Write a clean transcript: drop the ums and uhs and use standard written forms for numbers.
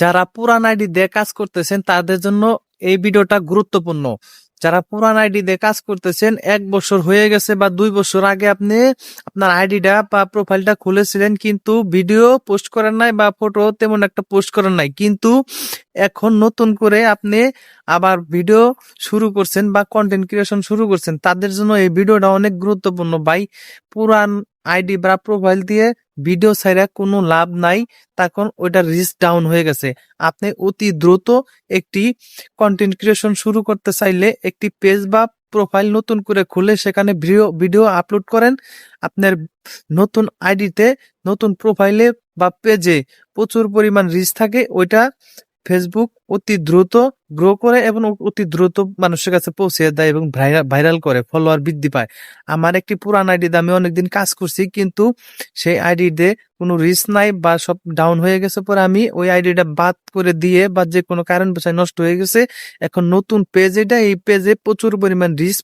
যারা পুরান আইডি দিয়ে কাজ করতেছেন তাদের জন্য এই ভিডিওটা গুরুত্বপূর্ণ। যারা পুরান আইডি দিয়ে কাজ করতেছেন, 1 বছর হয়ে গেছে বা 2 বছর আগে আপনি আপনার আইডিটা বা প্রোফাইলটা খুলেছিলেন, কিন্তু ভিডিও পোস্ট করেন নাই বা ফটো তেমন একটা পোস্ট করেন নাই, কিন্তু এখন নতুন করে আপনি আবার ভিডিও শুরু করছেন বা কন্টেন্ট ক্রিয়েশন শুরু করছেন, তাদের জন্য এই ভিডিওটা অনেক গুরুত্বপূর্ণ ভাই। পুরান আইডি বা প্রোফাইল দিয়ে ভিডিও ছাইরা কোনো লাভ নাই, তখন ওইটা রিচ ডাউন হয়ে গেছে। আপনি অতি দ্রুত একটি কন্টেন্ট ক্রিয়েশন শুরু করতে চাইলে একটি পেজ বা প্রোফাইল নতুন করে খুলে সেখানে ভিডিও আপলোড করেন। আপনার নতুন আইডিতে, নতুন প্রোফাইলে বা পেজে প্রচুর পরিমাণ রিচ থাকে, ওইটা ফেসবুক অতি দ্রুত গ্রো করে এবং অতি দ্রুত মানুষের কাছে পৌঁছে দেয় এবং ভাইরাল করে, ফলোয়ার বৃদ্ধি পায়। আমার একটি পুরান আইডিতে আমি অনেকদিন কাজ করছি, কিন্তু সেই আইডিতে কোনো রিচ নাই বা সব ডাউন হয়ে গেছে। পরে আমি ওই আইডিটা বাদ করে দিয়ে বা যে কোনো কারণ বশত নষ্ট হয়ে গেছে, এখন নতুন পেজ, এটা এই পেজে প্রচুর পরিমাণ রিচ